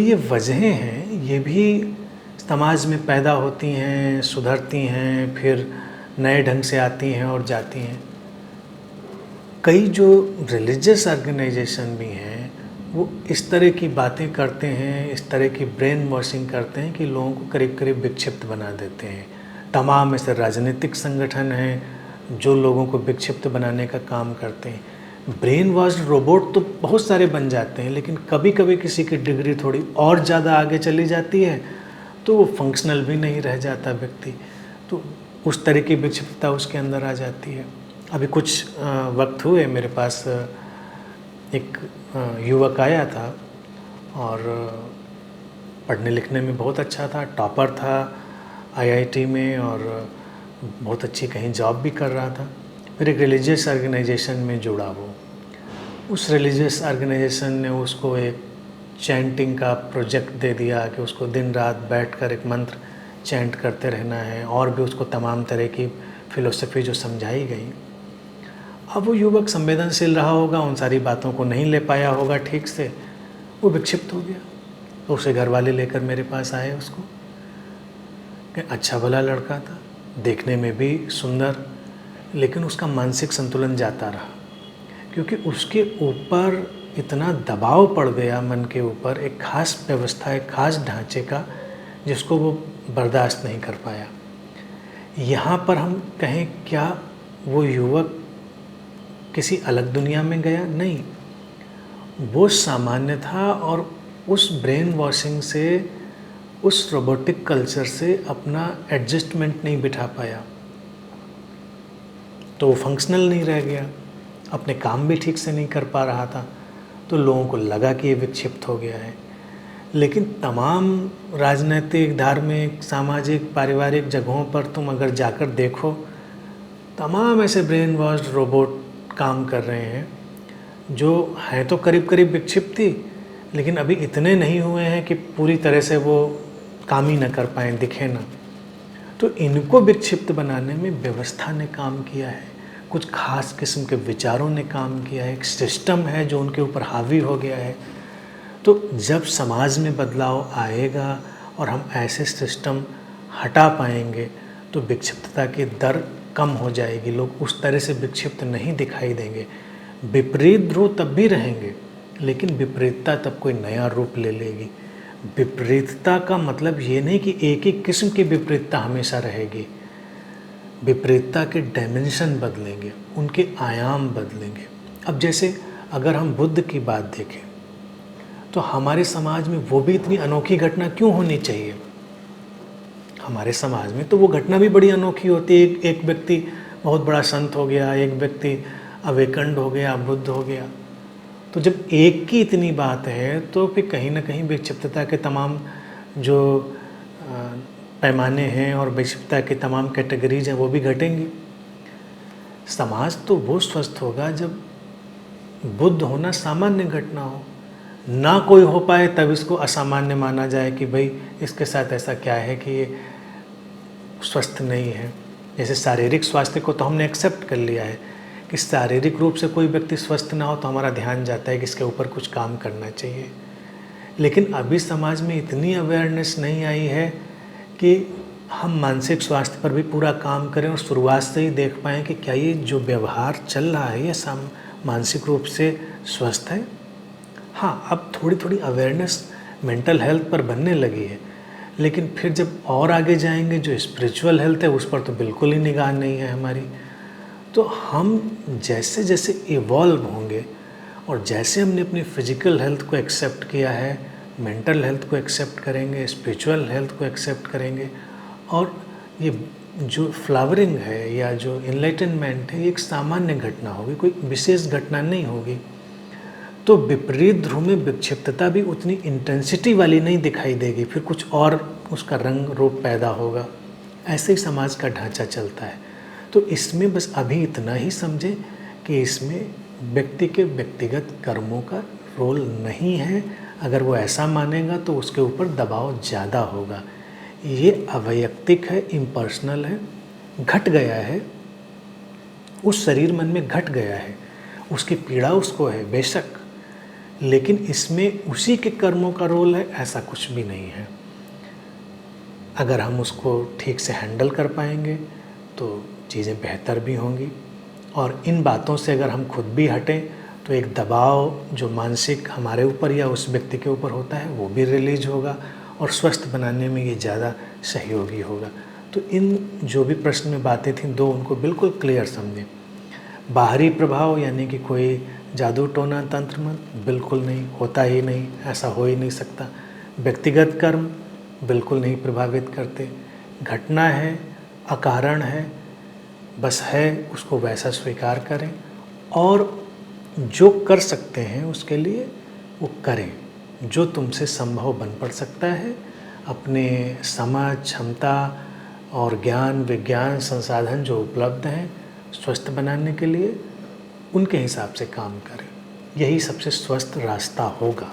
ये वजहें हैं, ये भी समाज में पैदा होती हैं, सुधरती हैं, फिर नए ढंग से आती हैं और जाती हैं। कई जो रिलीजियस ऑर्गेनाइजेशन भी हैं वो इस तरह की बातें करते हैं, इस तरह की ब्रेन वॉशिंग करते हैं कि लोगों को करीब करीब विक्षिप्त बना देते हैं। तमाम ऐसे राजनीतिक संगठन हैं जो लोगों को विक्षिप्त बनाने का काम करते हैं। ब्रेन वॉश रोबोट तो बहुत सारे बन जाते हैं, लेकिन कभी कभी किसी की डिग्री थोड़ी और ज़्यादा आगे चली जाती है तो वो फंक्शनल भी नहीं रह जाता व्यक्ति, तो उस तरह की विक्षिप्तता उसके अंदर आ जाती है। अभी कुछ वक्त हुए मेरे पास एक युवक आया था और पढ़ने लिखने में बहुत अच्छा था, टॉपर था आईआईटी में और बहुत अच्छी कहीं जॉब भी कर रहा था। फिर एक रिलीजियस ऑर्गेनाइजेशन में जुड़ा वो। उस रिलीजियस ऑर्गेनाइजेशन ने उसको एक चैंटिंग का प्रोजेक्ट दे दिया कि उसको दिन रात बैठकर एक मंत्र चैंट करते रहना है, और भी उसको तमाम तरह की फ़िलोसफी जो समझाई गई। अब वो युवक संवेदनशील रहा होगा, उन सारी बातों को नहीं ले पाया होगा ठीक से, वो विक्षिप्त हो गया। तो उसे घर वाले लेकर मेरे पास आए उसको, कि अच्छा भला लड़का था, देखने में भी सुंदर, लेकिन उसका मानसिक संतुलन जाता रहा, क्योंकि उसके ऊपर इतना दबाव पड़ गया मन के ऊपर, एक खास व्यवस्था, एक खास ढांचे का, जिसको वो बर्दाश्त नहीं कर पाया। यहाँ पर हम कहें क्या वो युवक किसी अलग दुनिया में गया? नहीं, वो सामान्य था और उस ब्रेन वॉशिंग से, उस रोबोटिक कल्चर से अपना एडजस्टमेंट नहीं बिठा पाया, तो वो फंक्शनल नहीं रह गया, अपने काम भी ठीक से नहीं कर पा रहा था, तो लोगों को लगा कि ये विक्षिप्त हो गया है। लेकिन तमाम राजनीतिक, धार्मिक, सामाजिक, पारिवारिक जगहों पर तुम अगर जाकर देखो, तमाम ऐसे ब्रेन वॉश्ड रोबोट काम कर रहे हैं जो हैं तो करीब करीब विक्षिप्त थी, लेकिन अभी इतने नहीं हुए हैं कि पूरी तरह से वो काम ही न कर पाएँ, दिखे ना। तो इनको विक्षिप्त बनाने में व्यवस्था ने काम किया है, कुछ खास किस्म के विचारों ने काम किया है, एक सिस्टम है जो उनके ऊपर हावी हो गया है। तो जब समाज में बदलाव आएगा और हम ऐसे सिस्टम हटा पाएंगे तो विक्षिप्तता की दर कम हो जाएगी, लोग उस तरह से विक्षिप्त नहीं दिखाई देंगे। विपरीत ध्रुव तब भी रहेंगे, लेकिन विपरीतता तब कोई नया रूप ले लेगी। विपरीतता का मतलब ये नहीं कि एक ही किस्म की विपरीतता हमेशा रहेगी। विपरीतता के डायमेंशन बदलेंगे, उनके आयाम बदलेंगे। अब जैसे अगर हम बुद्ध की बात देखें तो हमारे समाज में वो भी इतनी अनोखी घटना क्यों होनी चाहिए? हमारे समाज में तो वो घटना भी बड़ी अनोखी होती है। एक व्यक्ति बहुत बड़ा संत हो गया, एक व्यक्ति अवेकंड हो गया, बुद्ध हो गया। तो जब एक की इतनी बात है तो फिर कहीं ना कहीं विक्षिप्तता के तमाम जो पैमाने हैं और विक्षिप्तता की तमाम कैटेगरीज हैं वो भी घटेंगी। समाज तो वो स्वस्थ होगा जब बुद्ध होना सामान्य घटना हो, ना कोई हो पाए तब इसको असामान्य माना जाए कि भाई इसके साथ ऐसा क्या है कि ये स्वस्थ नहीं है। जैसे शारीरिक स्वास्थ्य को तो हमने एक्सेप्ट कर लिया है कि शारीरिक रूप से कोई व्यक्ति स्वस्थ ना हो तो हमारा ध्यान जाता है कि इसके ऊपर कुछ काम करना चाहिए। लेकिन अभी समाज में इतनी अवेयरनेस नहीं आई है कि हम मानसिक स्वास्थ्य पर भी पूरा काम करें और शुरुआत से ही देख पाएँ कि क्या ये जो व्यवहार चल रहा है ये मानसिक रूप से स्वस्थ है। हाँ, अब थोड़ी थोड़ी अवेयरनेस मेंटल हेल्थ पर बनने लगी है, लेकिन फिर जब और आगे जाएंगे जो स्पिरिचुअल हेल्थ है उस पर तो बिल्कुल ही निगाह नहीं है हमारी। तो हम जैसे जैसे इवॉल्व होंगे और जैसे हमने अपनी फिजिकल हेल्थ को एक्सेप्ट किया है, मेंटल हेल्थ को एक्सेप्ट करेंगे, स्पिरिचुअल हेल्थ को एक्सेप्ट करेंगे, और ये जो फ्लावरिंग है या जो इनलाइटनमेंट है ये एक सामान्य घटना होगी, कोई विशेष घटना नहीं होगी, तो विपरीत ध्रुव में विक्षिप्तता भी उतनी इंटेंसिटी वाली नहीं दिखाई देगी, फिर कुछ और उसका रंग रूप पैदा होगा। ऐसे ही समाज का ढांचा चलता है। तो इसमें बस अभी इतना ही समझें कि इसमें व्यक्ति के व्यक्तिगत कर्मों का रोल नहीं है। अगर वो ऐसा मानेगा तो उसके ऊपर दबाव ज़्यादा होगा। ये अवैयक्तिक है, इम्पर्सनल है, घट गया है, उस शरीर मन में घट गया है, उसकी पीड़ा उसको है बेशक, लेकिन इसमें उसी के कर्मों का रोल है ऐसा कुछ भी नहीं है। अगर हम उसको ठीक से हैंडल कर पाएंगे तो चीज़ें बेहतर भी होंगी। और इन बातों से अगर हम खुद भी हटें तो एक दबाव जो मानसिक हमारे ऊपर या उस व्यक्ति के ऊपर होता है वो भी रिलीज होगा और स्वस्थ बनाने में ये ज़्यादा सहयोगी होगा। तो इन जो भी प्रश्न में बातें थीं दो, उनको बिल्कुल क्लियर समझें। बाहरी प्रभाव यानी कि कोई जादू टोना तंत्र मंत्र बिल्कुल नहीं, होता ही नहीं, ऐसा हो ही नहीं सकता। व्यक्तिगत कर्म बिल्कुल नहीं प्रभावित करते। घटना है, अकारण है, बस है, उसको वैसा स्वीकार करें और जो कर सकते हैं उसके लिए वो करें। जो तुमसे संभव बन पड़ सकता है, अपने समझ, क्षमता और ज्ञान विज्ञान संसाधन जो उपलब्ध हैं स्वस्थ बनाने के लिए, उनके हिसाब से काम करें। यही सबसे स्वस्थ रास्ता होगा।